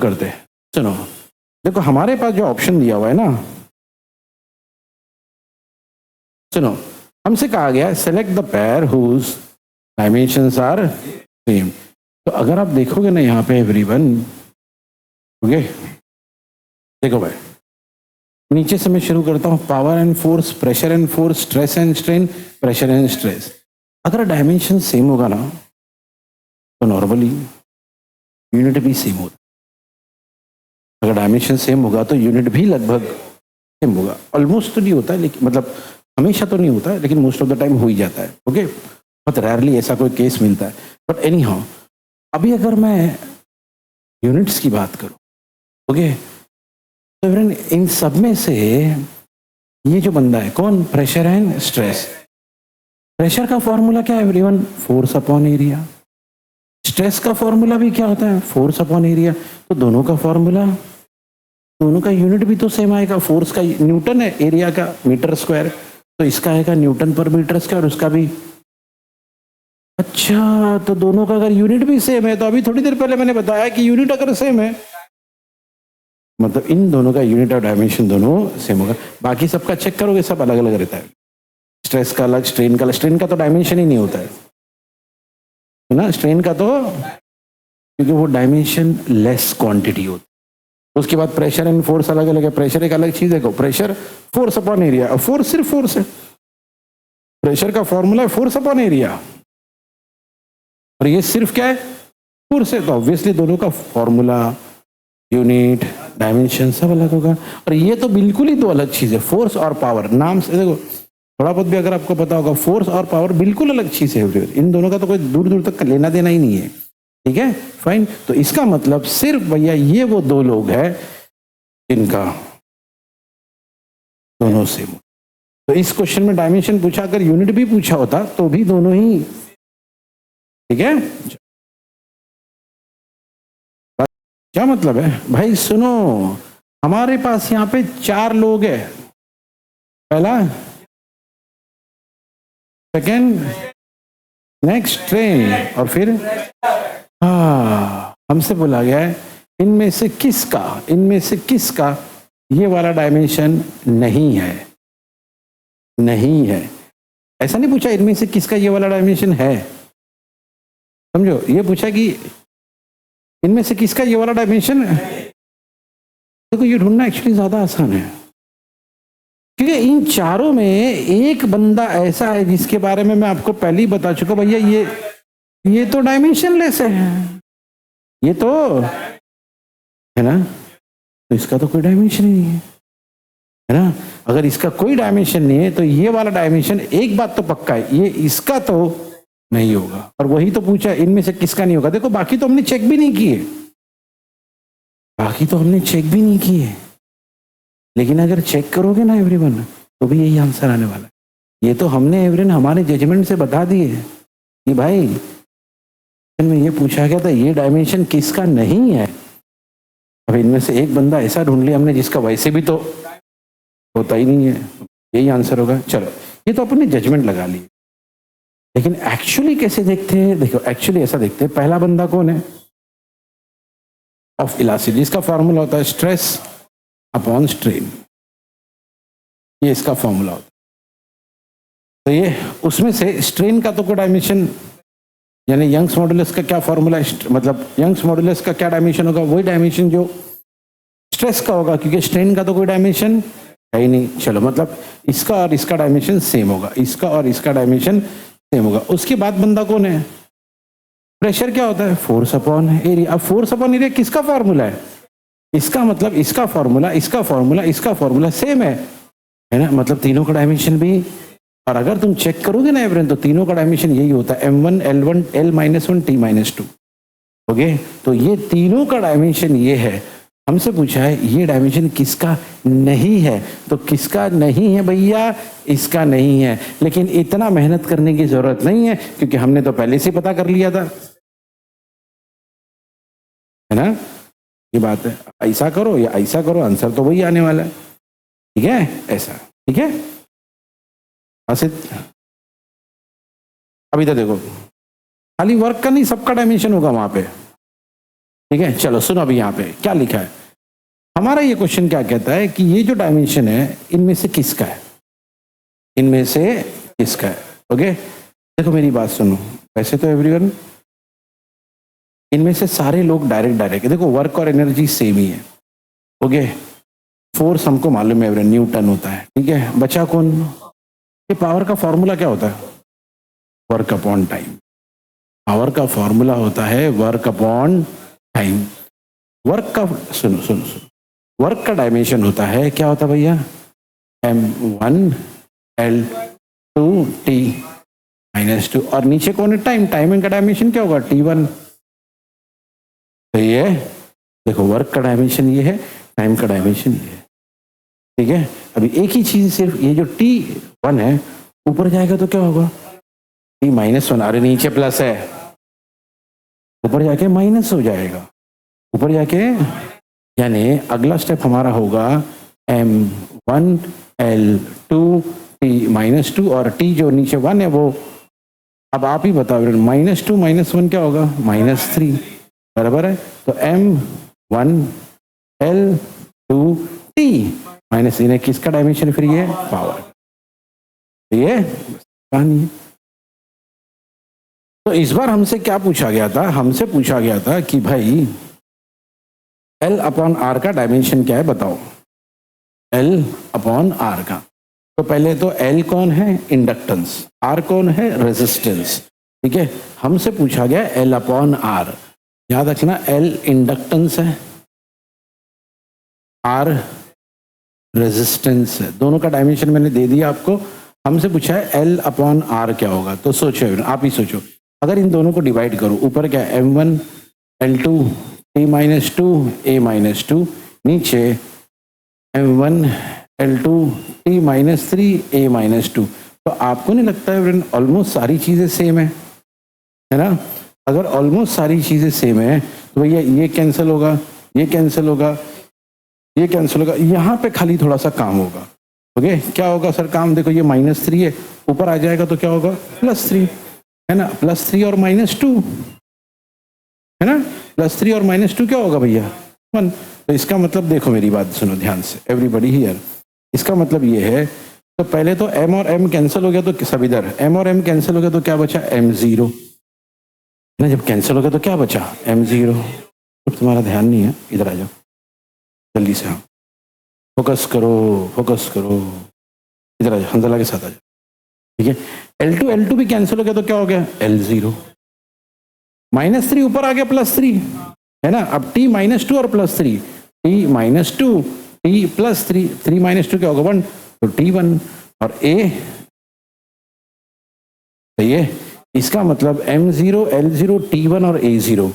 करते हैं। सुनो, देखो हमारे पास जो ऑप्शन दिया हुआ है ना, सुनो, हमसे कहा गया select the pair whose dimensions are same. तो अगर आप देखोगे ना यहाँ पे एवरीवन, ओके, देखो भाई, नीचे से मैं शुरू करता हूँ, power and force, pressure and force, stress and strain, pressure and stress. अगर डायमेंशन सेम होगा ना तो नॉर्मली यूनिट भी सेम होता है। अगर डायमेंशन सेम होगा तो यूनिट भी लगभग सेम होगा। ऑलमोस्ट तो नहीं होता है, लेकिन मतलब हमेशा तो नहीं होता है, लेकिन मोस्ट ऑफ द टाइम हो ही जाता है। ओके, बहुत रेयरली ऐसा कोई केस मिलता है, बट एनी हाउ, अभी अगर मैं यूनिट्स की बात करूं, ओके, तो इन सब में से ये जो बंदा है कौन, प्रेशर एंड स्ट्रेस। प्रेशर का फॉर्मूला क्या है everyone, force upon area. Stress का फॉर्मूला भी क्या होता है, फोर्स अपॉन एरिया। तो दोनों का फॉर्मूला, दोनों का यूनिट भी तो सेम आएगा। फोर्स का न्यूटन है, एरिया का मीटर स्क्वायर, तो इसका आएगा न्यूटन पर मीटर स्क्वायर, उसका भी। अच्छा, तो दोनों का अगर यूनिट भी सेम है, तो अभी थोड़ी देर पहले मैंने बताया कि यूनिट अगर सेम है मतलब इन दोनों का यूनिट और डायमेंशन दोनों सेम होगा। बाकी सबका चेक करोगे, सब अलग अलग रहता है। स्ट्रेस का अलग, स्ट्रेन का अलग। स्ट्रेन का तो डायमेंशन ही नहीं होता है ना, स्ट्रेन का तो, क्योंकि वो डायमेंशन लेस क्वांटिटी होती है। उसके बाद प्रेशर एंड फोर्स अलग अलग है। प्रेशर एक अलग चीज है, प्रेशर फोर्स अपॉन एरिया, और फोर्स सिर्फ फोर्स है। प्रेशर का फॉर्मूला है फोर्स अपॉन एरिया, और ये सिर्फ क्या है, फोर्स है। तो ऑब्वियसली दोनों का फॉर्मूला, यूनिट, डायमेंशन सब अलग होगा। और ये तो बिल्कुल ही दो अलग चीज है, फोर्स और पावर। नाम से देखो, थोड़ा बहुत भी अगर आपको पता होगा, फोर्स और पावर बिल्कुल अलग चीज है। इन दोनों का तो कोई दूर दूर तक लेना देना ही नहीं है। ठीक है, फाइन। तो इसका मतलब सिर्फ भैया ये वो दो लोग हैं इनका दोनों सेम। तो इस क्वेश्चन में डायमेंशन पूछा, अगर यूनिट भी पूछा होता तो भी दोनों ही, ठीक है। क्या मतलब है भाई, सुनो, हमारे पास यहां पे 4 लोग हैं। पहला, सेकेंड, नेक्स्ट ट्रेन, और फिर हमसे बोला गया है इनमें से किसका ये वाला डायमेंशन नहीं है। नहीं है, ऐसा नहीं पूछा इनमें से किसका ये वाला डायमेंशन है, समझो। ये पूछा कि इनमें से किसका ये वाला डायमेंशन है। देखो, ये ढूंढना एक्चुअली ज्यादा आसान है, क्योंकि इन चारों में एक बंदा ऐसा है जिसके बारे में मैं आपको पहले ही बता चुका, भैया ये तो डायमेंशनलेस है, ये तो है ना, तो इसका तो कोई डायमेंशन ही नहीं है ना। अगर इसका कोई डायमेंशन नहीं है तो ये वाला डायमेंशन, एक बात तो पक्का है, ये इसका तो नहीं होगा। और वही तो पूछा इनमें से किसका नहीं होगा। देखो, बाकी तो हमने चेक भी नहीं किए, लेकिन अगर चेक करोगे ना एवरीवन, तो भी यही आंसर आने वाला है। ये तो हमने एवरीवन हमारे जजमेंट से बता दिए कि भाई में ये पूछा गया था ये डायमेंशन किसका नहीं है। अब इनमें से एक बंदा ऐसा ढूंढ लिया हमने जिसका वैसे भी तो होता ही नहीं है, यही आंसर होगा। चलो, ये तो अपने जजमेंट लगा ली, लेकिन एक्चुअली कैसे देखते हैं। देखो, एक्चुअली ऐसा देखते हैं, पहला बंदा कौन है, ऑफ इलास्टिसिटी, इसका फॉर्मूला होता है स्ट्रेस अपॉन स्ट्रेन, ये इसका फॉर्मूला होता है। तो ये उसमें से स्ट्रेन का तो कोई डायमेंशन, यानी यंग्स मॉडुलस का क्या फॉर्मूला है, मतलब यंग्स मॉडुलस का क्या डायमेंशन होगा, वही डायमेंशन जो स्ट्रेस का होगा, क्योंकि स्ट्रेन का तो कोई डायमेंशन है ही नहीं। चलो, मतलब इसका और इसका डायमेंशन सेम होगा, इसका और इसका डायमेंशन सेम होगा। उसके बाद बंदा कौन है, प्रेशर क्या होता है, फोर्स अपॉन एरिया। अब फोर्स अपॉन एरिया किसका फॉर्मूला है, इसका मतलब इसका फॉर्मूला सेम है ना, मतलब तीनों का डायमेंशन भी। और अगर तुम चेक करोगे ना एवरेन, तो तीनों का डायमेंशन यही होता है, m1 l1 l-1 t-2। Okay, तो ये तीनों का डायमेंशन ये है। हमसे पूछा है ये डायमेंशन किसका नहीं है, तो किसका नहीं है भैया, इसका नहीं है। लेकिन इतना मेहनत करने की जरूरत नहीं है, क्योंकि हमने तो पहले से पता कर लिया था, है ना। ये बात है, ऐसा करो या ऐसा करो, आंसर तो वही आने वाला है। ठीक है, ऐसा, ठीक है। अभी तो देखो, खाली वर्क का नहीं, सबका डायमेंशन होगा वहां पे। ठीक है, चलो सुनो अभी यहाँ पे क्या लिखा है। हमारा ये क्वेश्चन क्या कहता है कि ये जो डायमेंशन है इनमें से किसका है, इनमें से किसका है। ओके, देखो मेरी बात सुनो, वैसे तो एवरीवन इनमें से सारे लोग डायरेक्ट देखो वर्क और एनर्जी सेम ही है। ओके, फोर्स हमको मालूम है एवरीवन न्यूटन होता है, ठीक है, बचा कौन, ये पावर का फॉर्मूला क्या होता है, वर्क अपॉन टाइम। पावर का फॉर्मूला होता है वर्क अपॉन टाइम। वर्क का सुनो सुनो सुनो, वर्क का डायमेंशन होता है क्या होता है भैया, m1 l2 t -2, और नीचे कौन है टाइम, टाइमिंग का डायमेंशन क्या होगा t1। तो ये देखो वर्क का डायमेंशन ये है, टाइम का डायमेंशन ये है, ठीक है। अभी एक ही चीज, सिर्फ ये जो t1 है ऊपर जाएगा तो क्या होगा t-1, अरे नीचे प्लस है, ऊपर जाके माइनस हो जाएगा, ऊपर जाके, यानी अगला स्टेप हमारा होगा m1 l2 t-2, और t जो नीचे 1 है वो, अब आप ही बताओ, -2 -1 क्या होगा -3, बराबर है। तो m1 l2 t माइनस, इन्हें किसका डायमेंशन फिर ये पावर, ये कहानी है। तो इस बार हमसे क्या पूछा गया था, हमसे पूछा गया था कि भाई L अपॉन आर का डायमेंशन क्या है बताओ, L अपॉन आर का। तो पहले तो L कौन है, इंडक्टेंस, R कौन है, रेजिस्टेंस, ठीक है। हमसे पूछा गया L अपॉन आर, याद रखना L इंडक्टेंस है, R रेजिस्टेंस है, दोनों का डायमेंशन मैंने दे दिया आपको। हमसे पूछा है L अपॉन आर क्या होगा, तो सोचो आप ही सोचो, अगर इन दोनों को डिवाइड करो, ऊपर क्या है m1 l2 t-2 a-2, नीचे m1 l2 t-3 a-2। तो आपको नहीं लगता है ऑलमोस्ट सारी चीजें सेम है ना। अगर ऑलमोस्ट सारी चीजें सेम है तो भैया ये कैंसिल होगा, ये कैंसिल होगा, ये कैंसिल होगा, यहाँ पे खाली थोड़ा सा काम होगा। ओके, क्या होगा सर काम, देखो ये -3 है, ऊपर आ जाएगा तो क्या होगा +3, है ना, +3 और -2 है ना, +3 और -2 क्या होगा भैया 1। तो इसका मतलब देखो मेरी बात सुनो ध्यान से एवरीबॉडी हियर, इसका मतलब ये है, तो पहले तो m और m कैंसिल हो गया, तो सब इधर m और m कैंसिल हो गया तो क्या बचा m0 ना, जब कैंसिल हो गया तो क्या बचा m0। तो तुम्हारा ध्यान नहीं है, इधर आ जाओ जल्दी से, हाँ फोकस करो फोकस करो, इधर आ जाओ, हमजला के साथ आ जाओ, ठीक है। L2 भी कैंसिल हो गया तो क्या हो गया L0, -3 ऊपर आ गया +3 है ना। अब t-2 और +3, t-2 t +3, 3 - 2 क्या होगा 1, तो t1 और a, सही है। इसका मतलब m0 l0 t1 और a0।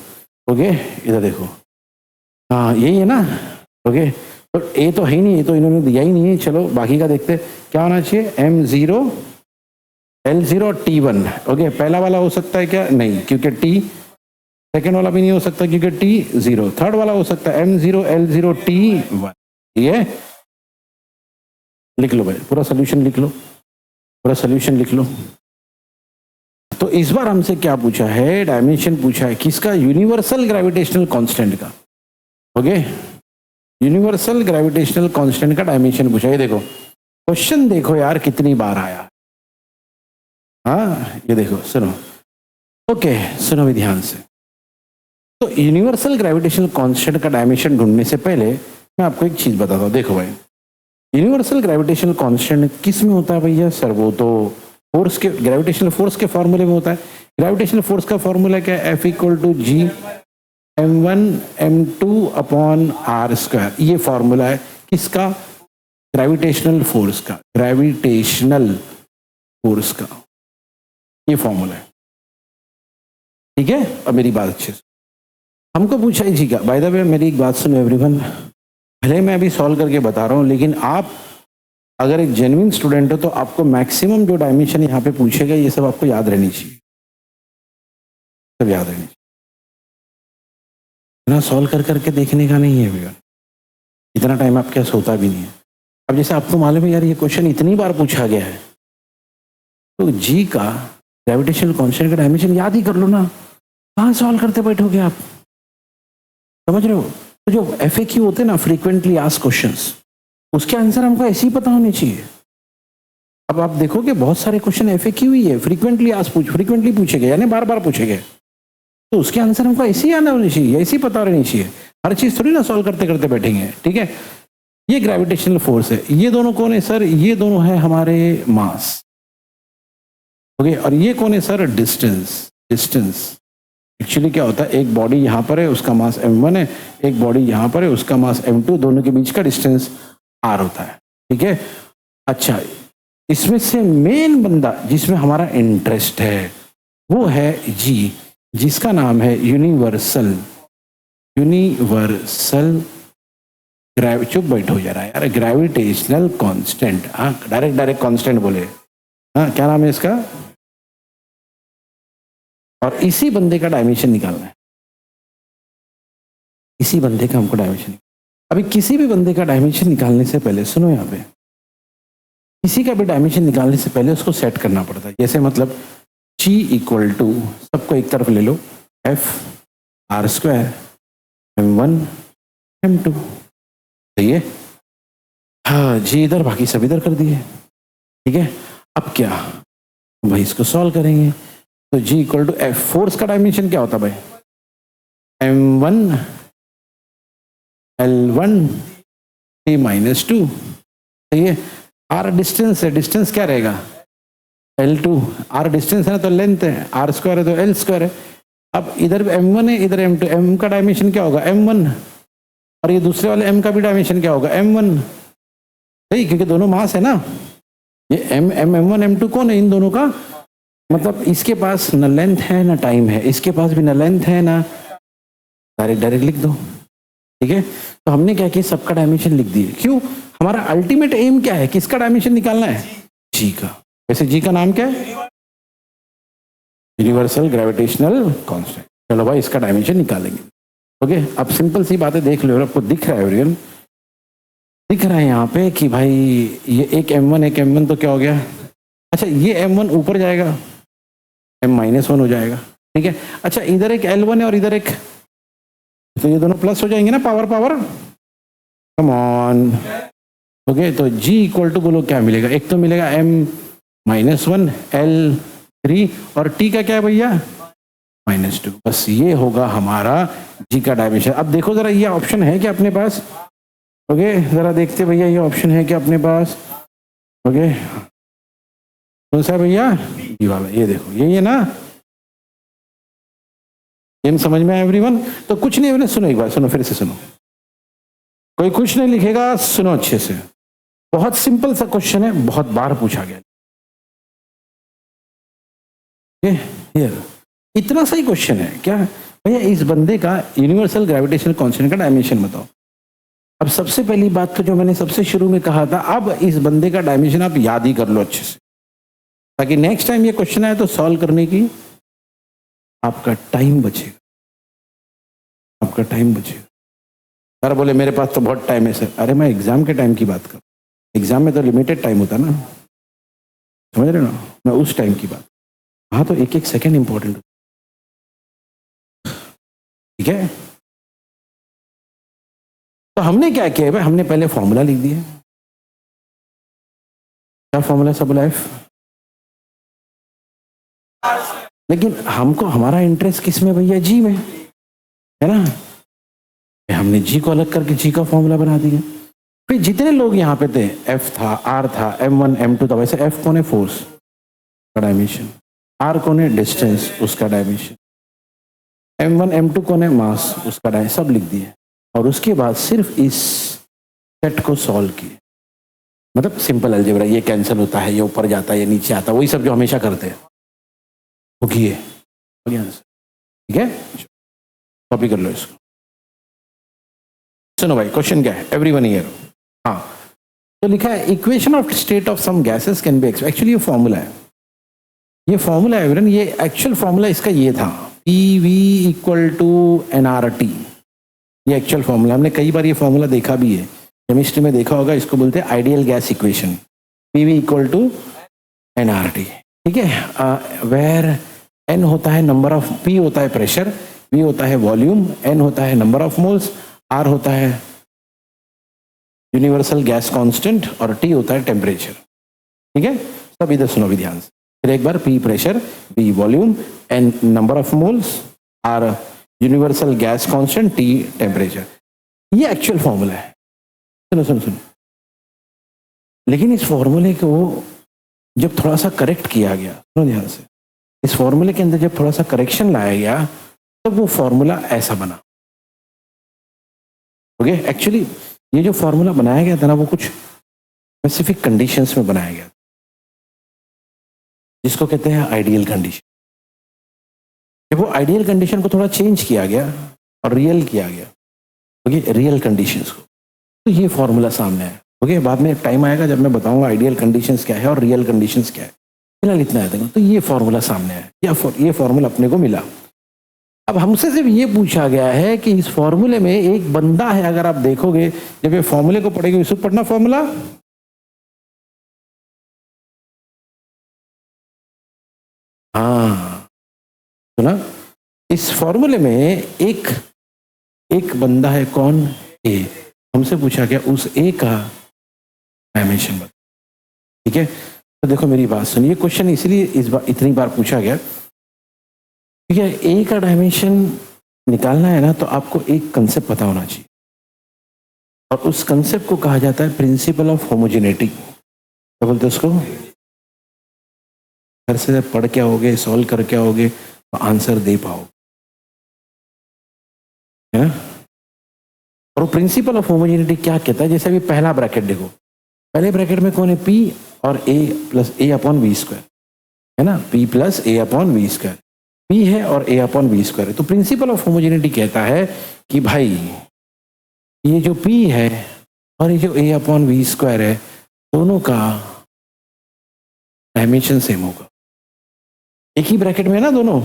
ओके, इधर देखो, हाँ यही है ना। ओके, तो a तो है ही नहीं, ये तो इन्होंने दिया ही नहीं है। चलो बाकी का देखते, क्या होना चाहिए m0 l0 और t1। ओके, पहला वाला हो सकता है क्या, नहीं, क्योंकि t, सेकेंड वाला भी नहीं हो सकता क्योंकि t0, थर्ड वाला हो सकता है m0 l0 t1। ये लिख लो भाई, पूरा सोल्यूशन लिख लो, पूरा सोल्यूशन लिख लो। तो इस बार हमसे क्या पूछा है, डायमेंशन पूछा है किसका, यूनिवर्सल ग्रेविटेशनल कांस्टेंट का। ओके, यूनिवर्सल ग्रेविटेशनल कांस्टेंट का डायमेंशन पूछा है। देखो क्वेश्चन देखो यार कितनी बार आया, हाँ ये देखो सुनो, ओके सुनो भी ध्यान से। तो यूनिवर्सल ग्रेविटेशनल कांस्टेंट का डायमेंशन ढूंढने से पहले मैं आपको एक चीज बताता हूँ। देखो भाई, यूनिवर्सल ग्रेविटेशनल कांस्टेंट किस में होता है भैया सर, वो तो फोर्स के, ग्रेविटेशनल फोर्स के फॉर्मूले में होता है। ग्रेविटेशनल फोर्स का फॉर्मूला क्या है, F = G m1 m2 upon r²। ये फॉर्मूला है किसका, ग्रेविटेशनल फोर्स का, ग्रेविटेशनल फोर्स का ये फॉर्मूला है, ठीक है। अब मेरी बात अच्छे से, हमको पूछा है जी का, बाय द वे मेरी एक बात सुनो एवरीवन, भले मैं अभी सॉल्व करके बता रहा हूँ, लेकिन आप अगर एक जेन्युइन स्टूडेंट हो तो आपको मैक्सिमम जो डायमेंशन यहाँ पे पूछेगा ये सब आपको याद रहनी चाहिए, सब याद रहनी चाहिए, इतना सॉल्व कर करके देखने का नहीं है भैया, इतना टाइम आपके पास होता भी नहीं है। अब जैसे आपको मालूम है यार ये क्वेश्चन इतनी बार पूछा गया है, तो जी का ग्रेविटेशनल कांस्टेंट का डायमेंशन याद ही कर लो ना, कहाँ सॉल्व करते बैठोगे आप। समझ रहे हो? तो जो FAQ होते हैं ना, फ्रीक्वेंटली आस्क्ड क्वेश्चंस, उसके आंसर हमको ऐसे ही पता होने चाहिए। अब आप देखोगे बहुत सारे क्वेश्चन FAQ ही है, फ्रीक्वेंटली पूछे गए, यानी बार बार पूछे गए, तो उसके आंसर हमको ऐसे ही आना होने चाहिए, ऐसे ही पता रहनी चाहिए। हर चीज थोड़ी ना सॉल्व करते करते बैठेंगे, ठीक है? ये ग्रेविटेशनल फोर्स है। ये दोनों कौन है सर? ये दोनों है हमारे मास, ओके। और ये कौन है सर? डिस्टेंस। एक्चुअली क्या होता है, एक बॉडी यहाँ पर है, उसका मास m1 है, एक बॉडी यहाँ पर है, उसका मास m2, दोनों के बीच का डिस्टेंस r होता है, ठीक है? अच्छा, इसमें से मेन बंदा जिसमें हमारा इंटरेस्ट है वो है G, जिसका नाम है यूनिवर्सल चुप बैठो जरा यार, ग्रेविटेशनल कांस्टेंट। हाँ, डायरेक्ट कांस्टेंट बोले। हाँ, क्या नाम है इसका? और इसी बंदे का डायमेंशन निकालना है, इसी बंदे का हमको डायमेंशन। अभी किसी भी बंदे का डायमेंशन निकालने से पहले सुनो, यहाँ पे किसी का भी डायमेंशन निकालने से पहले उसको सेट करना पड़ता है। जैसे मतलब G इक्वल टू, सबको एक तरफ ले लो, F r² m1 m2, सही है? हाँ, G इधर, बाकी सब इधर कर दिए, ठीक है? अब क्या भाई, इसको सॉल्व करेंगे। तो G equal to F, force का डायमेंशन क्या होता है भाई? m1 L1 T - 2, सही है? R डिस्टेंस है, डिस्टेंस क्या रहेगा? L2, R डिस्टेंस है ना, तो लेंथ है, r² है तो L² है। अब इधर m1 है, इधर m2, m का डायमेंशन क्या होगा? m1, और ये दूसरे वाले m का भी डायमेंशन क्या होगा? m1, सही, क्योंकि दोनों मास है ना। ये m1 m2 कौन है इन दोनों का? मतलब इसके पास न लेंथ है ना टाइम है, इसके पास भी न लेंथ है ना, डायरेक्ट लिख दो, ठीक है? तो हमने क्या किया, सबका डायमेंशन लिख दिए। क्यों? हमारा अल्टीमेट एम क्या है? किसका डायमेंशन निकालना है? G का। वैसे G का नाम क्या है? Universal gravitational constant. चलो भाई, इसका डायमेंशन निकालेंगे, ओके। अब सिंपल सी बातें देख लो, आपको दिख रहा है एवरीवन, दिख रहा है यहाँ पे कि भाई ये एक m1 तो क्या हो गया? अच्छा, ये m1 ऊपर जाएगा, m-1 हो जाएगा, ठीक है? अच्छा, इधर एक L1 है और इधर एक, तो ये दोनों प्लस हो जाएंगे ना, पावर, कम ऑन, ओके। तो G इक्वल टू बोलो क्या मिलेगा? एक तो मिलेगा m-1 L3, और T का क्या है भैया? -2। बस ये होगा हमारा G का डायमेंशन। अब देखो जरा, ये ऑप्शन है क्या अपने पास? ओके, जरा देखते भैया, ये ऑप्शन है क्या अपने पास? ओके, कौन सा भैया? G वाला, ये देखो, यही है ना? ये समझ में आया एवरीवन? तो कुछ नहीं, मैंने सुनो, एक बार सुनो, फिर से सुनो, कोई कुछ नहीं लिखेगा, सुनो अच्छे से। बहुत सिंपल सा क्वेश्चन है, बहुत बार पूछा गया, इतना सही क्वेश्चन है क्या भैया? इस बंदे का यूनिवर्सल ग्रेविटेशनल कांस्टेंट का डायमेंशन बताओ। अब सबसे पहली बात तो जो मैंने सबसे शुरू में कहा था, अब इस बंदे का डायमेंशन आप याद ही कर लो अच्छे से, ताकि नेक्स्ट टाइम ये क्वेश्चन आए तो सॉल्व करने की आपका टाइम बचेगा, आपका टाइम बचेगा। सर बोले मेरे पास तो बहुत टाइम है सर। अरे मैं एग्जाम के टाइम की बात कर, एग्जाम में तो लिमिटेड टाइम होता ना, समझ रहे हो ना? मैं उस टाइम की बात, हाँ, तो एक एक सेकेंड इंपॉर्टेंट, ठीक है? तो हमने क्या किया भाई, हमने पहले फॉर्मूला लिख दिया। क्या फॉर्मूला सब बोला? F। लेकिन हमको हमारा इंटरेस्ट किस में भैया? G में, है ना? हमने G को अलग करके G का फॉर्मूला बना दिया। फिर जितने लोग यहाँ पे थे, F था, R था, M1 M2 था, वैसे F कौन है? फोर्स का डायमेंशन, R कौन है? डिस्टेंस, उसका डायमेंशन, M1 M2 कौन है? मास, उसका डायमेंशन, सब लिख दिए। और उसके बाद सिर्फ इस सेट को सॉल्व किए, मतलब सिंपल अलजेब्रा, ये कैंसिल होता है, ये ऊपर जाता है, ये नीचे आता है, वही सब जो हमेशा करते हैं वो किए, ठीक है? कॉपी कर लो इसको। सुनो भाई, क्वेश्चन क्या है? एवरीवन हियर, हाँ, तो लिखा है equation of state of some gases can be actually ये फॉर्मूला है, ये फॉर्मूला है एवरीवन, ये एक्चुअल फॉर्मूला इसका ये था, PV इक्वल टू nRT, ये एक्चुअल फॉर्मूला। हमने कई बार ये फॉर्मूला देखा भी है, केमिस्ट्री में देखा होगा, इसको बोलते हैं ideal gas equation, PV equal to nRT, ठीक है? वेयर N होता है नंबर ऑफ, P होता है प्रेशर, V होता है वॉल्यूम, N होता है नंबर ऑफ मोल्स, R होता है यूनिवर्सल गैस कांस्टेंट और T होता है टेम्परेचर। ठीक है, सब इधर सुनो भी ध्यान से। फिर एक बार, P pressure, V volume, N number of moles, R universal gas constant, T temperature. ये एक्चुअल फॉर्मूला है। सुनो सुनो सुनो, लेकिन इस फॉर्मूले को जब थोड़ा सा करेक्ट किया गया, सुनो ध्यान से, इस फॉर्मूले के अंदर जब थोड़ा सा करेक्शन लाया गया तब वो फॉर्मूला ऐसा बना। ओके, एक्चुअली ये जो फॉर्मूला बनाया गया था ना, वो कुछ स्पेसिफिक कंडीशंस में बनाया गया, जिसको कहते हैं आइडियल कंडीशन। जब वो आइडियल कंडीशन को थोड़ा चेंज किया गया और रियल किया गया, ओके, रियल कंडीशंस को, तो ये फॉर्मूला सामने है। ओके, बाद में टाइम आएगा जब मैं बताऊंगा आइडियल कंडीशंस क्या है और रियल कंडीशंस क्या है। फिलहाल इतना याद रखना। तो ये फॉर्मूला सामने है, ये फॉर्मूला अपने को मिला। अब हमसे सिर्फ ये पूछा गया है कि इस फॉर्मूले में एक बंदा है। अगर आप देखोगे, जब ये फॉर्मूले को पढ़ेंगे, इसको पढ़ना फॉर्मूला, हाँ सुना, इस फॉर्मूले में एक बंदा है, कौन? ए। हमसे पूछा गया उस ए का डायमेंशन बता। ठीक है, तो देखो मेरी बात सुनिए, क्वेश्चन इसलिए इस बार इतनी बार पूछा गया, ठीक है, ए का डायमेंशन निकालना है ना, तो आपको एक कंसेप्ट पता होना चाहिए, और उस कंसेप्ट को कहा जाता है प्रिंसिपल ऑफ होमोजेनिटी। क्या बोलते हैं उसको? घर से पढ़ के आओगे, सॉल्व करके आओगे तो आंसर दे पाओगे, है ना। और वो प्रिंसिपल ऑफ होमोजेनिटी क्या कहता है? जैसे अभी पहला ब्रैकेट देखो, पहले ब्रैकेट में कौन है? P और A plus A upon V square, है ना, P plus A upon V square. P है और A अपॉन वी स्क्वायर है। तो प्रिंसिपल ऑफ होमोजेनिटी कहता है कि भाई ये जो P है और ये जो A अपॉन वी स्क्वायर है, दोनों का डायमेंशन सेम होगा। एक ही ब्रैकेट में है ना दोनों,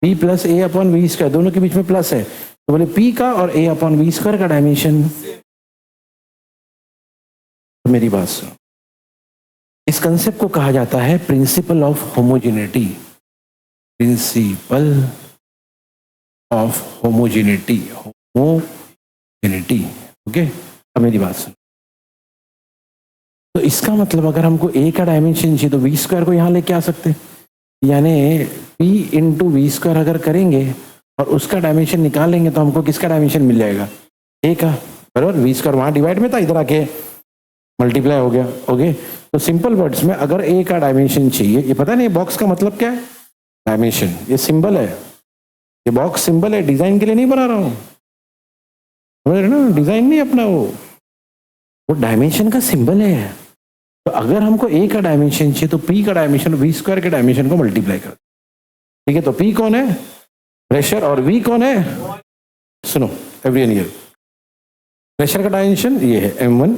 P plus A upon V square, दोनों के बीच में प्लस है, तो बोले P का और A अपॉन वी स्क्वायर का डायमेंशन। तो मेरी बात सुनो, इस कंसेप्ट को कहा जाता है principle of homogeneity. Principle of homogeneity, homogeneity. Okay, अब मेरी बात सुनो, तो इसका मतलब अगर हमको A का डायमेंशन चाहिए तो वी स्क्वायर को यहाँ लेके आ सकते, यानी P इंटू वी स्क्वायर अगर करेंगे और उसका डायमेंशन निकालेंगे तो हमको किसका डायमेंशन मिल जाएगा? A का, बराबर। वी स्क्वायर वहाँ डिवाइड में था, इधर आके मल्टीप्लाई हो गया। ओके, तो सिंपल वर्ड्स में अगर A का डायमेंशन चाहिए, ये पता नहीं बॉक्स का मतलब क्या है? डायमेंशन, ये सिंबल है, ये बॉक्स सिंबल है, डिजाइन के लिए नहीं बना रहा हूँ, समझ रहे ना, डिजाइन नहीं अपना, वो डायमेंशन का सिंबल है। तो अगर हमको A का डायमेंशन चाहिए तो P का डायमेंशन वी स्क्वायर के डायमेंशन को मल्टीप्लाई कर, ठीक है। तो P कौन है? प्रेशर, और V कौन है? सुनो एवरीवन, ये प्रेशर का डायमेंशन ये है M1,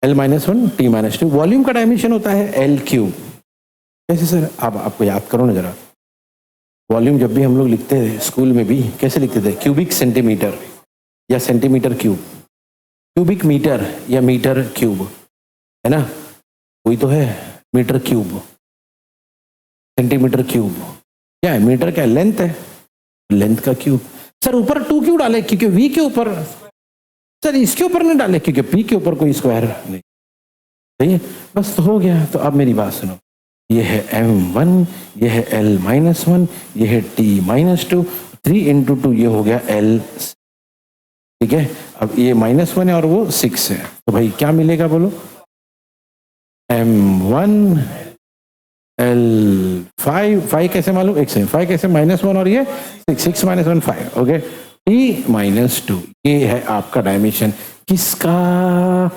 L-1, T-2। वॉल्यूम का डायमेंशन होता है L3। कैसे सर? आपको याद करो ना जरा, वॉल्यूम जब भी हम लोग लिखते थे स्कूल में भी कैसे लिखते थे? क्यूबिक सेंटीमीटर या सेंटीमीटर क्यूब, क्यूबिक मीटर या मीटर क्यूब, है ना, वही तो है मीटर क्यूब, सेंटीमीटर क्यूब। क्या है? मीटर क्या है? लेंथ है, लेंथ का क्यूब। सर ऊपर 2 क्यों डाले? क्योंकि V के ऊपर, सर इसके ऊपर नहीं डाले क्योंकि P के ऊपर कोई स्क्वायर नहीं, सही है, बस तो हो गया। तो अब मेरी बात सुनो, ये है M1, ये है L-1, ये है T-2, 3 इंटू 2 ये हो गया L, ठीक है। अब ये -1 है और वो 6 है, तो भाई क्या मिलेगा बोलो? M1 L5, 5 कैसे मालूम? एक सेकंड, 5 कैसे? -1 और ये 6 -1 5, ओके। T-2 ये है आपका डायमेंशन। किसका?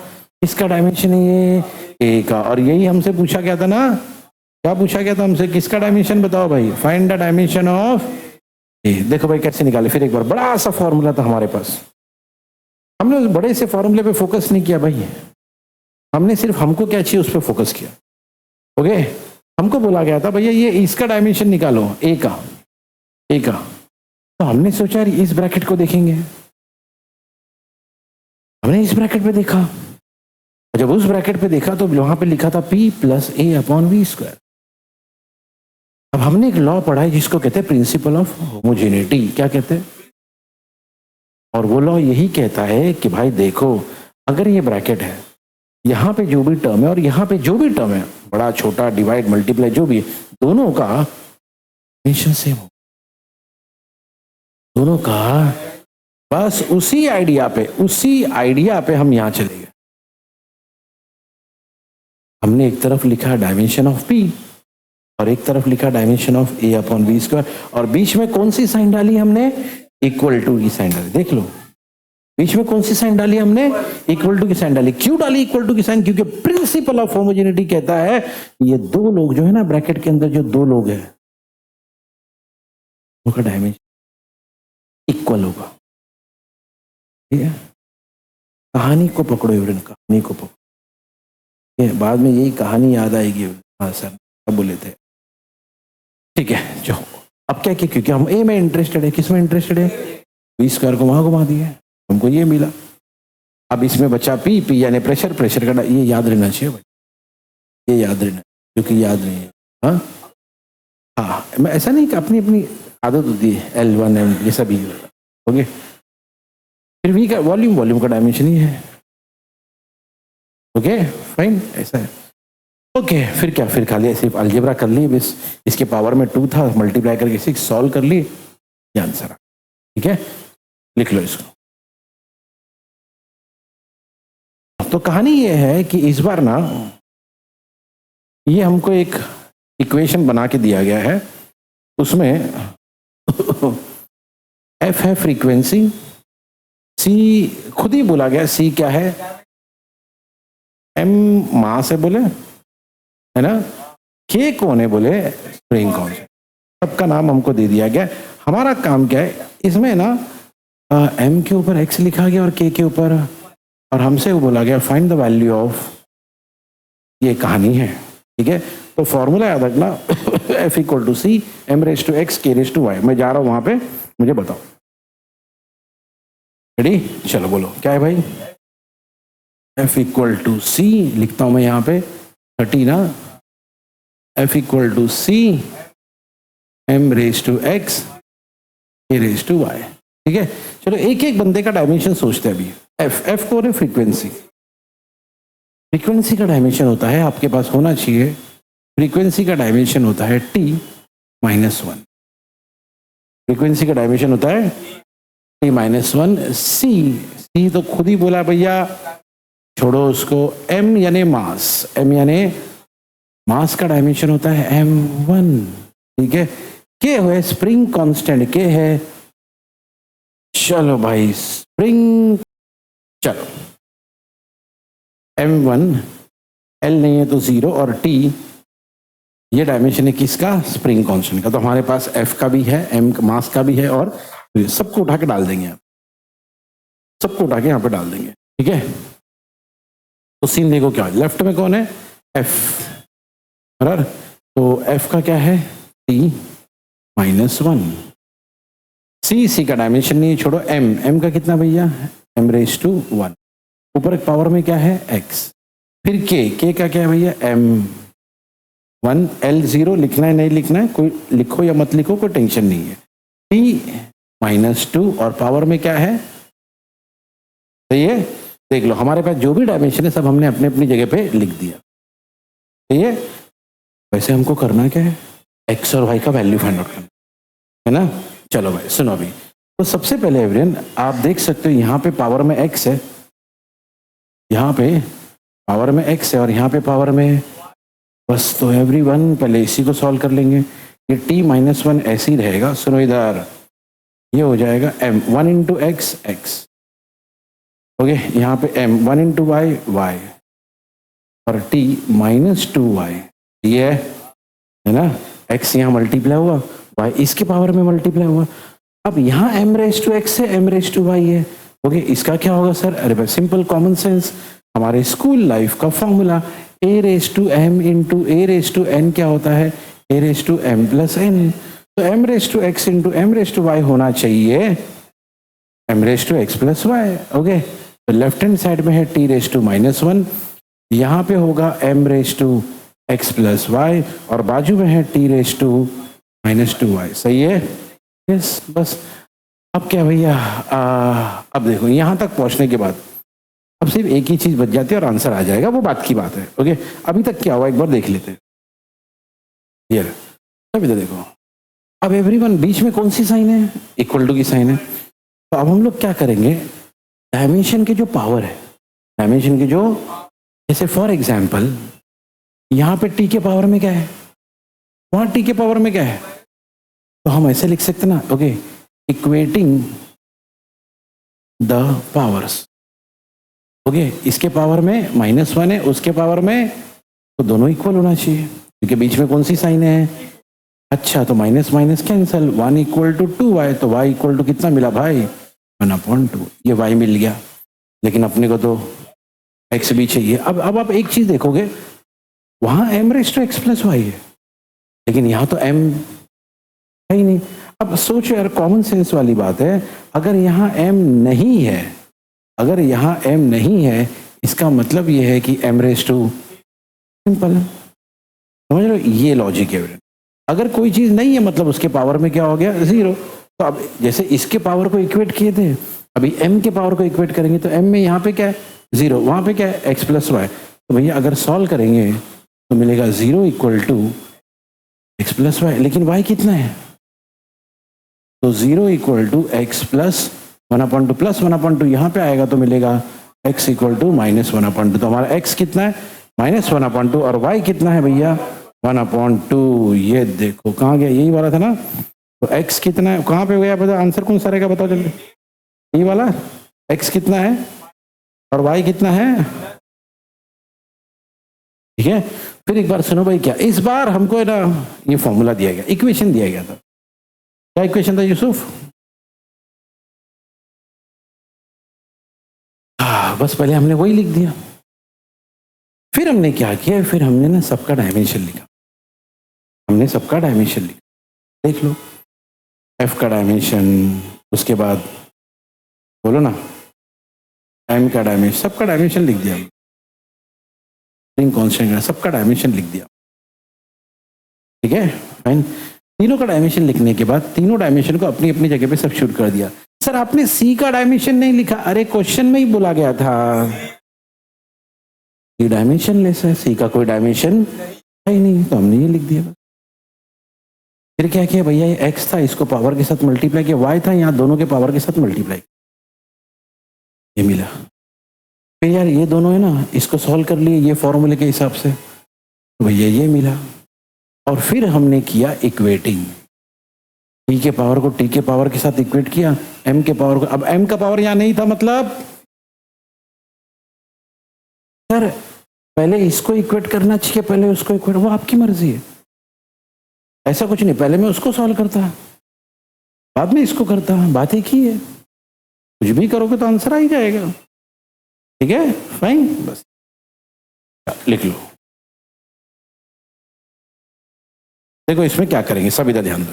किसका डायमेंशन है ये? A का। और यही हमसे पूछा गया था ना, क्या पूछा गया था हमसे? किसका डायमेंशन बताओ भाई? Find the dimension of A। देखो भाई कैसे निकाले। फिर एक बार, बड़ा सा फॉर्मूला था हमारे पास, हमने उस बड़े से फॉर्मूले पे फोकस नहीं किया भाई, हमने सिर्फ हमको क्या चाहिए उस पर फोकस किया। ओके, हमको बोला गया था भैया ये इसका डायमेंशन निकालो, A का, A का। तो हमने सोचा यार इस ब्रैकेट को देखेंगे, हमने इस ब्रैकेट पे देखा, जब उस ब्रैकेट पे देखा तो वहां पे लिखा था P plus A upon V square. अब हमने एक लॉ पढ़ा है जिसको कहते हैं प्रिंसिपल ऑफ होमोजेनिटी। क्या कहते हैं? और वो लॉ यही कहता है कि भाई देखो, अगर ये ब्रैकेट है, यहाँ पे जो भी टर्म है और यहाँ पे जो भी टर्म है, बड़ा छोटा, डिवाइड मल्टीप्लाई जो भी है, दोनों का डायमेंशन सेम हो, दोनों का। बस उसी आइडिया पे हम यहां चले गए। हमने एक तरफ लिखा डायमेंशन ऑफ पी और एक तरफ लिखा dimension of A upon B square, और बीच में कौन सी साइन डाली हमने? इक्वल टू की साइन डाली। देख लो, बीच में कौन सी साइन डाली हमने? इक्वल टू की साइन डाली। क्यों डाली इक्वल टू की साइन? क्योंकि प्रिंसिपल ऑफ होमोजेनिटी कहता है ये दो लोग जो है ना, ब्रैकेट के अंदर जो दो लोग हैं, उनका डायमेंशन इक्वल होगा। ठीक है, कहानी को पकड़ो एवरेन, कहानी को पकड़ो, बाद में यही कहानी याद आएगी। हाँ सर, अब बोले थे। ठीक है, जो अब क्या किया, क्योंकि हम ए में इंटरेस्टेड है, किस में इंटरेस्टेड है? बी स्क्वायर को वहां घुमा दिया, हमको ये मिला। अब इसमें बचा पी, पी यानी प्रेशर, प्रेशर का ये याद रहना चाहिए भाई, ये याद रहना, क्योंकि याद नहीं है। हाँ हाँ, मैं ऐसा नहीं कि अपनी अपनी आदत होती है, L1 M ये सब ही ओके। फिर वी का वॉल्यूम, वॉल्यूम का डायमेंशन ही है। ओके फाइन, ऐसा है। ओके फिर क्या, फिर खाली सिर्फ अलजेब्रा कर ली बस, इसके पावर में 2 था, मल्टीप्लाई करके 6 सॉल्व कर ली, ये आंसर आ। ठीक है, लिख लो इसको। तो कहानी ये है कि इस बार ना ये हमको एक इक्वेशन बना के दिया गया है, उसमें एफ है फ्रीक्वेंसी, सी खुद ही बोला गया, सी क्या है? एम मास है बोले, है ना, के कौन है बोले, स्प्रिंग कौन है, सबका नाम हमको दे दिया गया। हमारा काम क्या है इसमें ना, एम के ऊपर एक्स लिखा गया और के ऊपर, और हमसे वो बोला गया फाइंड द वैल्यू ऑफ, ये कहानी है। ठीक है, तो फॉर्मूला याद रखना, F equal to C M raise to X के रेस टू वाई। मैं जा रहा हूं वहां पे, मुझे बताओ। रेडी, चलो बोलो क्या है भाई? एफ इक्वल टू सी लिखता हूं मैं यहाँ पे 30 ना, F equal to C M raise to X के रेस टू वाई। ठीक है, चलो एक एक बंदे का डायमेंशन सोचते हैं अभी। एफ, एफ को फ्रीक्वेंसी, फ्रीक्वेंसी का डायमेंशन होता है, आपके पास होना चाहिए, फ्रीक्वेंसी का डायमेंशन होता है t-1। फ्रीक्वेंसी का डायमेंशन होता है t-1। सी तो खुद ही बोला भैया, छोड़ो उसको। m यानी मास, m यानी मास का डायमेंशन होता है m1। ठीक है, के है स्प्रिंग कांस्टेंट, के है, चलो भाई स्प्रिंग, चलो m1, l नहीं है तो 0, और t ये डायमेंशन है किसका? स्प्रिंग कांस्टेंट का। तो हमारे पास f का भी है, m मास का भी है, और सबको उठा के डाल देंगे, सबको उठा के यहाँ पे डाल देंगे। ठीक है, तो सीन देखो क्या है, लेफ्ट में कौन है? f, बराबर, तो f का क्या है? t-1। सी का डायमेंशन नहीं, छोड़ो। m का कितना भैया? m raise to 1। ऊपर एक पावर में क्या है? x। फिर k का क्या है भैया? m1। l0 लिखना है नहीं लिखना है, कोई लिखो या मत लिखो, कोई टेंशन नहीं है। t-2 और पावर में क्या है? सही है, देख लो हमारे पास जो भी डायमेंशन है सब हमने अपने अपनी जगह पे लिख दिया। सही है, वैसे हमको करना क्या है? x और y का वैल्यू फाइंड आउट करना है ना। चलो भाई सुनो अभी, तो सबसे पहले एवरियन आप देख सकते हो यहाँ पे पावर में x है, यहाँ पे पावर में x है, और यहाँ पे पावर में, बस तो एवरीवन पहले इसी को सॉल्व कर लेंगे। ये t-1 ऐसे ही रहेगा, सुनो इधर, ये हो जाएगा m1 into x x, okay, यहाँ पे m1 इंटू वाई वाई, और t-2y, ये है ना, x यहाँ मल्टीप्लाई हुआ, y इसके पावर में मल्टीप्लाई हुआ। अब यहाँ m रेस टू x है, m रेस टू y है, ओके, इसका क्या होगा सर? अरे भाई सिंपल कॉमन सेंस, हमारे स्कूल लाइफ का formula, a raise to m into a raise to n क्या होता है? a raise to m plus n। तो m raise to x into m raise to y होना चाहिए m raise to x plus y। Okay, तो left hand side में है t race to -1, यहाँ पे होगा m raise to x plus y, और बाजू में है t रेस टू -2y सही है। यस बस अब क्या भैया, अब देखो यहाँ तक पहुँचने के बाद अब सिर्फ एक ही चीज बच जाती है और आंसर आ जाएगा, वो बात की बात है। ओके अभी तक क्या हुआ एक बार देख लेते हैं। ये अभी तो देखो, अब एवरीवन बीच में कौन सी साइन है, इक्वल टू की साइन है। तो अब हम लोग क्या करेंगे, डायमेंशन के जो पावर है, डायमेंशन के जो, जैसे फॉर एग्जाम्पल यहाँ पे टी के पावर में क्या है, वहां टी के पावर में क्या है, तो हम ऐसे लिख सकते ना, okay equating the powers. Okay इसके पावर में -1 है, उसके पावर में, तो दोनों इक्वल होना चाहिए क्योंकि बीच में कौन सी साइन है। अच्छा तो माइनस माइनस कैंसल, 1 = 2y, तो y = कितना मिला भाई, 1/2। ये y मिल गया, लेकिन अपने को तो x भी चाहिए। अब आप एक चीज देखोगे, वहां m⁻x + y है, लेकिन यहाँ तो m है ही नहीं। अब सोचो यार, कॉमन सेंस वाली बात है, अगर यहाँ m नहीं है, अगर यहाँ m नहीं है, इसका मतलब ये है कि m⁻², सिंपल है, समझ लो, ये लॉजिक है। अगर कोई चीज नहीं है मतलब उसके पावर में क्या हो गया, 0। तो अब जैसे इसके पावर को इक्वेट किए थे, अभी m के पावर को इक्वेट करेंगे, तो m में यहाँ पे क्या है 0, वहां पे क्या है x + y। तो भैया अगर सॉल्व करेंगे तो मिलेगा 0 = x + y, लेकिन y कितना है, तो 0 = x + 1/2 + 1/2 यहाँ पे आएगा तो मिलेगा x = -1/2। तो हमारा x कितना है -1/2 और y कितना है भैया 1/2। ये देखो कहाँ गया, यही वाला था ना, तो x कितना है, कहाँ पे गया पता, आंसर कौन सा रहेगा बताओ जल्दी, यही वाला, x कितना है और y कितना है। ठीक है, फिर एक बार सुनो भाई, क्या इस बार हमको है ना ये फॉर्मूला दिया गया, इक्वेशन दिया गया था, क्या इक्वेशन था यूसुफ, बस पहले हमने वही लिख दिया, फिर हमने क्या किया, फिर हमने ना सबका डायमेंशन लिखा, हमने सबका डायमेंशन लिखा, देख लो f का डायमेंशन, उसके बाद बोलो ना m का डायमेंशन, सबका डायमेंशन लिख दिया, कांस्टेंट सबका डायमेंशन लिख दिया। ठीक है फाइन, तीनों का डायमेंशन लिखने के बाद तीनों डायमेंशन को अपनी अपनी जगह पे सब्स्टिट्यूट कर दिया। सर आपने c का डायमेंशन नहीं लिखा, अरे क्वेश्चन में ही बोला गया था ये डायमेंशन लेस है, c का कोई डायमेंशन है ही नहीं, तो हमने ये लिख दिया। फिर क्या किया भैया, ये x था, इसको पावर के साथ मल्टीप्लाई किया, y था यहाँ दोनों के पावर के साथ मल्टीप्लाई, ये मिला। फिर यार ये दोनों है ना, इसको सॉल्व कर लिए ये फॉर्मूले के हिसाब से, तो भैया ये मिला। और फिर हमने किया इक्वेटिंग, t के पावर को t के पावर के साथ इक्वेट किया, m के पावर को, अब m का पावर यहाँ नहीं था, मतलब सर पहले इसको इक्वेट करना चाहिए, पहले उसको इक्वेट, वो आपकी मर्जी है, ऐसा कुछ नहीं, पहले मैं उसको सॉल्व करता बाद में इसको करता, बात एक ही है, कुछ भी करोगे तो आंसर आ ही जाएगा। ठीक है फाइन, बस लिख लो। देखो इसमें क्या करेंगे, सब इधर ध्यान दो,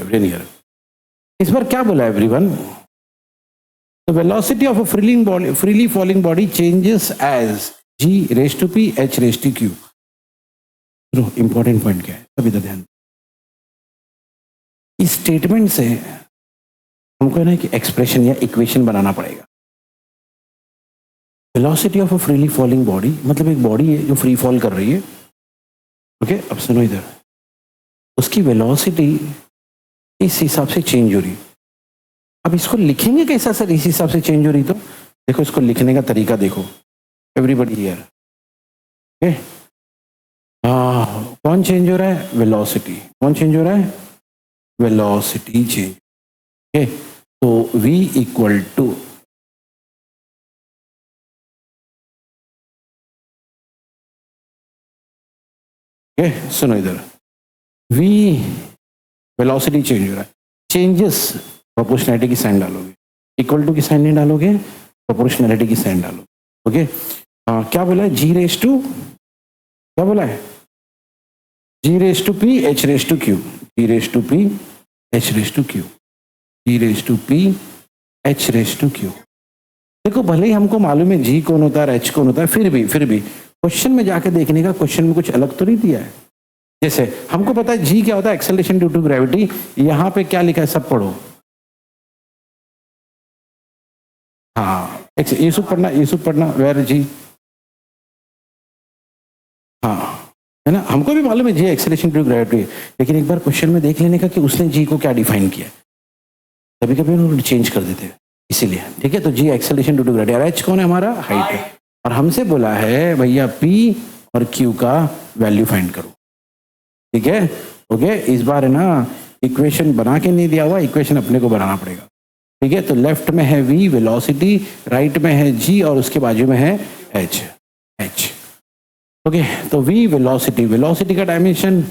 इस बार क्या बोला everyone, the velocity of a freely falling body changes as g⁻p h⁻q। Important point क्या है, सब इधर ध्यान। इस स्टेटमेंट से हमको ना एक एक्सप्रेशन या इक्वेशन बनाना पड़ेगा। Velocity of a freely falling body मतलब एक बॉडी है जो फ्री फॉल कर रही है। ओके अब सुनो इधर, उसकी वेलोसिटी इस हिसाब से चेंज हो रही है। अब इसको लिखेंगे कैसा सर, इस हिसाब से चेंज हो रही, तो देखो इसको लिखने का तरीका देखो एवरीबडी हियर। ओके कौन चेंज हो रहा है, वेलोसिटी, कौन चेंज हो रहा है, वेलोसिटी चेंज। ओके तो v = सुनो इधर, v वेलोसिटी चेंज हो रहा है, चेंजेस प्रोपोर्शनैलिटी की साइन डालोगे, इक्वल टू की साइन नहीं डालोगे, प्रोपोर्शनैलिटी की साइन डालो। ओके क्या बोला है, g⁻, क्या बोला है, g⁻p h⁻q, g⁻p h⁻q, g⁻p h⁻q। देखो भले ही हमको मालूम है g कौन होता है, h कौन होता है, फिर भी क्वेश्चन में जाके देखने का, क्वेश्चन में कुछ अलग तो नहीं दिया है, जैसे हमको पता है जी क्या होता है, एक्सेलरेशन ड्यू टू ग्रेविटी। यहां पे क्या लिखा है सब पढ़ो। हाँ ये पढ़ना वेर जी। हाँ है ना, हमको भी मालूम है जी एक्सेलरेशन ड्यू टू ग्रेविटी, लेकिन एक बार क्वेश्चन में देख लेने का कि उसने जी को क्या डिफाइन किया। कभी कभी उन्होंने चेंज कर देते हैं इसीलिए। ठीक है, तो जी एक्सेलरेशन ड्यू टू ग्रेविटी, और एच कौन है हमारा, हाइट है। और हमसे बोला है भैया पी और क्यू का वैल्यू फाइंड करो। ठीक है, ओके। इस बार है ना इक्वेशन बना के नहीं दिया हुआ, इक्वेशन अपने को बनाना पड़ेगा। ठीक है, तो लेफ्ट में है v वेलोसिटी, राइट में है g और उसके बाजू में है h। ओके, तो v वेलोसिटी, वेलोसिटी का डायमेंशन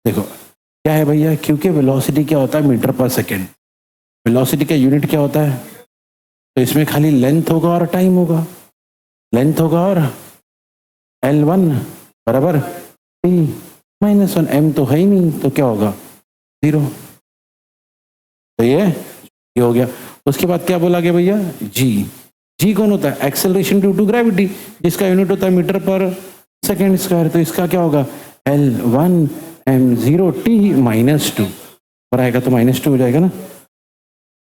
देखो क्या है भैया, क्योंकि वेलोसिटी क्या होता है मीटर पर सेकेंड, वेलोसिटी का यूनिट क्या होता है, तो इसमें खाली लेंथ होगा और टाइम होगा। लेंथ होगा और L1 बराबर t -1, m तो है ही नहीं, तो क्या होगा 0। तो ये हो गया। उसके बाद क्या बोला गया भैया, जी कौन होता है, एक्सेलरेशन ड्यू टू ग्रेविटी, जिसका यूनिट होता है मीटर पर सेकेंड स्क्वायर। तो इसका क्या होगा L1 m0 t -2 पर आएगा तो -2 हो जाएगा ना।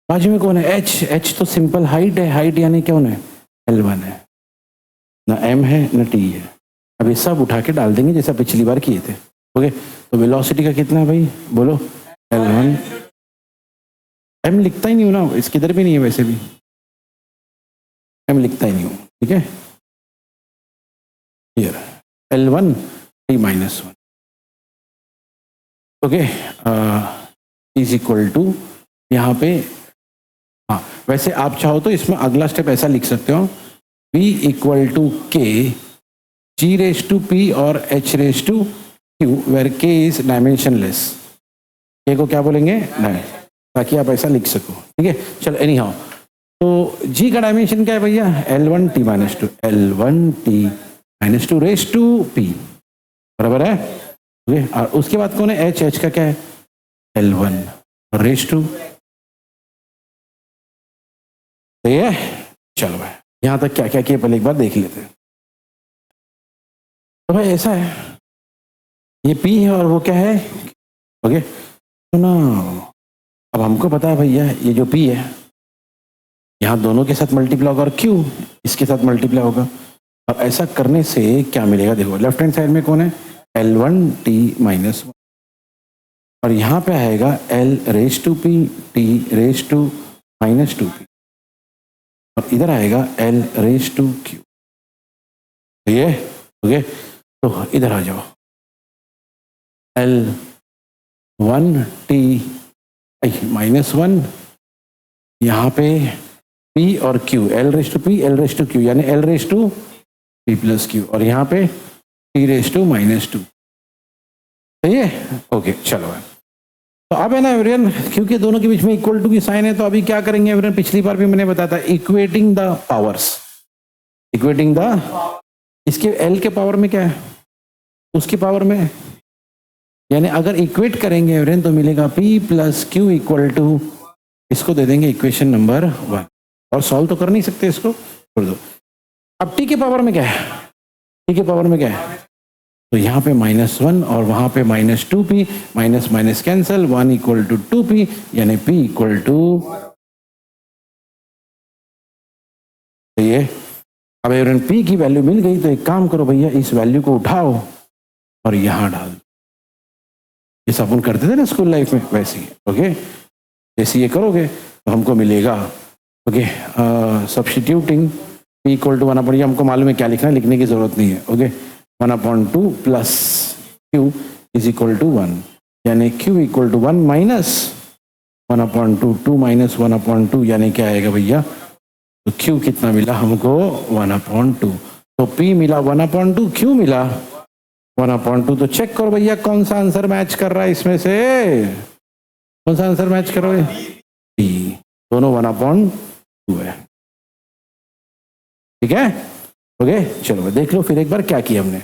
बाजू में कौन है h तो सिंपल हाइट है, हाइट यानी कौन है L1 है, ना m है ना t है। अब ये सब उठा के डाल देंगे जैसा पिछली बार किए थे। ओके, तो वेलोसिटी का कितना है भाई बोलो, L1, m लिखता ही नहीं हूं ना, इसके इधर भी नहीं है वैसे भी, m लिखता ही नहीं हूं। ठीक है, here L1 t -1 okay is equal to, यहाँ पे हाँ वैसे आप चाहो तो इसमें अगला स्टेप ऐसा लिख सकते हो, v equal to K g raise to p और h raise to q where k is dimensionless. k को क्या बोलेंगे नहीं, ताकि आप ऐसा लिख सको। ठीक है, चलो एनी हाउ, तो g का डायमेंशन क्या है भैया, L1 t -2, L1 t -2 raise to p बराबर है। ओके, और उसके बाद कौन है h का क्या है L1 रेज टू, तो ये चलो भाई यहां तक क्या क्या किया पहले एक बार देख लेते हैं। तो भाई ऐसा है, ये p है और वो क्या है, ओके तो ना अब हमको पता है भैया ये जो p है यहाँ दोनों के साथ मल्टीप्लाई होगा और q इसके साथ मल्टीप्लाई होगा। अब ऐसा करने से क्या मिलेगा, देखो लेफ्ट हैंड साइड में कौन है L1 t -1 और यहाँ पे आएगा L raise to p t raise to -2p और इधर आएगा L रेज टू q। तो ये ओके, तो इधर आ जाओ, L1 t -1 यहाँ पे p और q, L raise to p L raise to q यानी L raise to p plus q और यहाँ पे t रेज टू -2। सही है, ओके चलो। तो अब है ना एवरीवन, क्योंकि दोनों के बीच में इक्वल टू की साइन है, तो अभी क्या करेंगे एवरीवन, पिछली बार भी मैंने बताया था equating the powers, equating the, इसके L के पावर में क्या है उसकी पावर में, यानी अगर इक्वेट करेंगे एवरीवन तो मिलेगा p plus q equal to, इसको दे देंगे इक्वेशन नंबर 1 और सॉल्व तो कर नहीं सकते, इसको छोड़ दो। अब t के पावर में क्या है, t के पावर में क्या है, तो यहाँ पे -1 और वहां पे -2p, minus minus cancel, 1 equal to 2p यानी p इक्वल टू, तो ये अब एवरीवन p की वैल्यू मिल गई, तो एक काम करो भैया इस वैल्यू को उठाओ और यहां डाल, जैसा अपन करते थे ना स्कूल लाइफ में वैसे ही। ओके, जैसे ये करोगे तो हमको मिलेगा, okay substituting p equal to 1/, हमको मालूम है क्या लिखना है, लिखने की जरूरत नहीं है। Okay 1/2 plus q is equal to 1 यानी q equal to 1 minus 1/2, 2 minus 1/2 यानी क्या आएगा भैया, तो q कितना मिला हमको 1/2, तो p मिला 1/2, q मिला 1/2। तो चेक करो भैया कौन सा आंसर मैच कर रहा है इसमें से, कौन सा आंसर मैच करोगे, p, दोनों 1/2 है। ठीक है, ओके चलो देख लो फिर एक बार क्या किया हमने।